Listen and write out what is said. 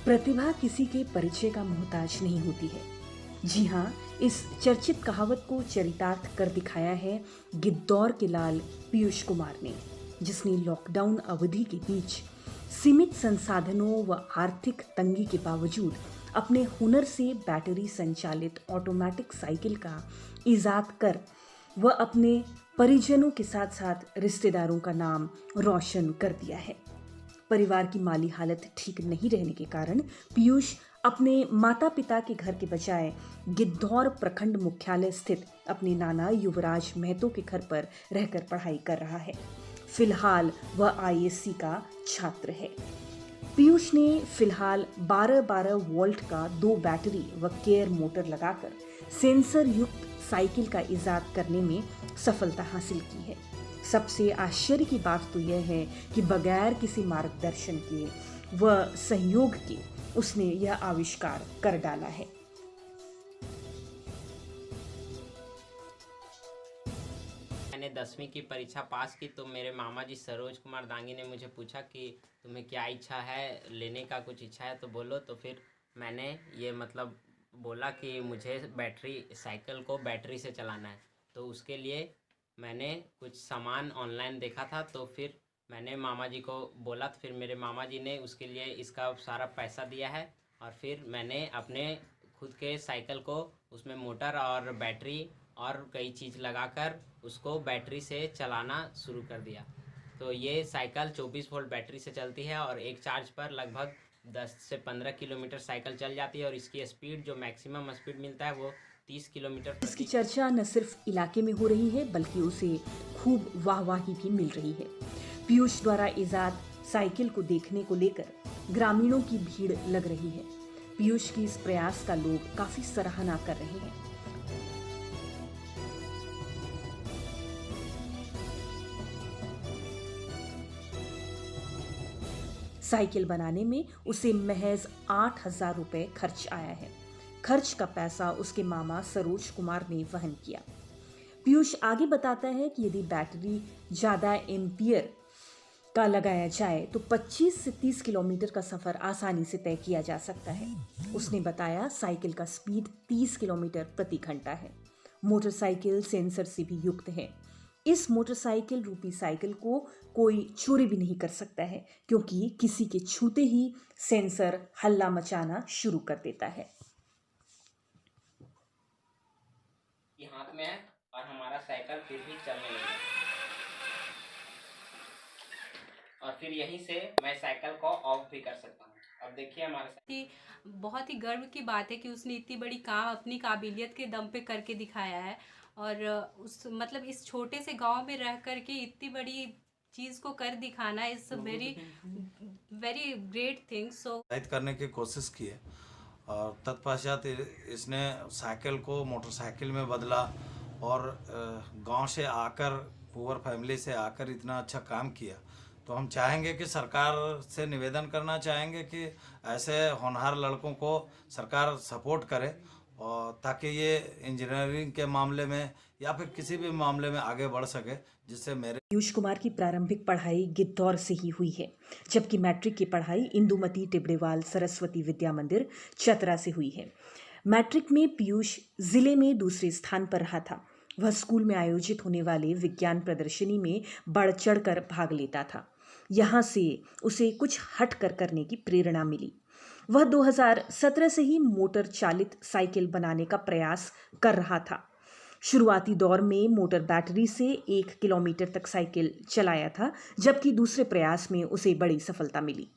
प्रतिभा किसी के परिचय का मोहताज नहीं होती है। जी हाँ, इस चर्चित कहावत को चरितार्थ कर दिखाया है गिद्धौर के लाल पीयूष कुमार ने, जिसने लॉकडाउन अवधि के बीच सीमित संसाधनों व आर्थिक तंगी के बावजूद अपने हुनर से बैटरी संचालित ऑटोमेटिक साइकिल का इजाद कर वह अपने परिजनों के साथ साथ रिश्तेदारों का नाम रोशन कर दिया है। परिवार की माली हालत ठीक नहीं रहने के कारण पीयूष अपने माता पिता के घर के बजाय गिद्धौर प्रखंड मुख्यालय स्थित अपने नाना युवराज महतो के घर पर रहकर पढ़ाई कर रहा है। फिलहाल वह आईएससी का छात्र है। पीयूष ने फिलहाल 12-12 वोल्ट का 2 बैटरी व केयर मोटर लगाकर सेंसर युक्त साइकिल का इजाद करने में सफलता हासिल की है। सबसे आश्चर्य की बात तो यह है कि बगैर किसी मार्गदर्शन के व सहयोग के उसने यह आविष्कार कर डाला है। मैंने 10वीं की परीक्षा पास की तो मेरे मामा जी सरोज कुमार दांगी ने मुझे पूछा कि तुम्हें क्या इच्छा है, लेने का कुछ इच्छा है तो बोलो। तो फिर मैंने ये बोला कि मुझे साइकिल को बैटरी से चलाना है। तो उसके लिए मैंने कुछ सामान ऑनलाइन देखा था, तो फिर मैंने मामा जी को बोला। तो फिर मेरे मामा जी ने उसके लिए इसका सारा पैसा दिया है और फिर मैंने अपने खुद के साइकिल को उसमें मोटर और बैटरी और कई चीज़ लगाकर उसको बैटरी से चलाना शुरू कर दिया। तो ये साइकिल 24 वोल्ट बैटरी से चलती है और एक चार्ज पर लगभग 10 से 15 किलोमीटर साइकिल चल जाती है और इसकी स्पीड जो मैक्सिमम स्पीड मिलता है वो 30 किलोमीटर। इसकी चर्चा न सिर्फ इलाके में हो रही है बल्कि उसे खूब वाहवाही भी मिल रही है। पीयूष द्वारा इजाद साइकिल को देखने को लेकर ग्रामीणों की भीड़ लग रही है। पीयूष की इस प्रयास का लोग काफी सराहना कर रहे हैं। साइकिल बनाने में उसे महज 8,000 रुपए खर्च आया है। खर्च का पैसा उसके मामा सरोज कुमार ने वहन किया। पीयूष आगे बताता है कि यदि बैटरी ज्यादा एम्पियर का लगाया जाए तो 25 से 30 किलोमीटर का सफर आसानी से तय किया जा सकता है। उसने बताया साइकिल का स्पीड 30 किलोमीटर प्रति घंटा है। मोटरसाइकिल सेंसर से भी युक्त है। इस मोटरसाइकिल रूपी साइकिल को कोई चोरी भी नहीं कर सकता है, क्योंकि किसी के छूते ही सेंसर हल्ला मचाना शुरू कर देता है। हाथ में है और हमारा साइकिल फिर भी चलने लगा और फिर यहीं से मैं साइकिल को ऑफ भी कर सकता हूँ। अब देखिए हमारे बहुत ही गर्व की बात है कि उसने इतनी बड़ी काम अपनी काबिलियत के दम पे करके दिखाया है और इस छोटे से गांव में रह कर के इतनी बड़ी चीज को कर दिखाना is very very great thing. So करने की कोशिश की है और तत्पश्चात इसने साइकिल को मोटरसाइकिल में बदला और गांव से आकर पुअर फैमिली से आकर इतना अच्छा काम किया। तो हम चाहेंगे कि सरकार से निवेदन करना चाहेंगे कि ऐसे होनहार लड़कों को सरकार सपोर्ट करे और ताकि ये इंजीनियरिंग के मामले में या फिर किसी भी मामले में आगे बढ़ सके, जिससे मेरे पीयूष कुमार की प्रारंभिक पढ़ाई गिद्धौर से ही हुई है, जबकि मैट्रिक की पढ़ाई इंदुमती टिबड़ेवाल सरस्वती विद्या मंदिर चतरा से हुई है। मैट्रिक में पीयूष जिले में दूसरे स्थान पर रहा था। वह स्कूल में आयोजित होने वाले विज्ञान प्रदर्शनी में बढ़ चढ़कर भाग लेता था। यहाँ से उसे कुछ हट कर करने की प्रेरणा मिली। वह 2017 से ही मोटर चालित साइकिल बनाने का प्रयास कर रहा था। शुरुआती दौर में मोटर बैटरी से 1 किलोमीटर तक साइकिल चलाया था, जबकि दूसरे प्रयास में उसे बड़ी सफलता मिली।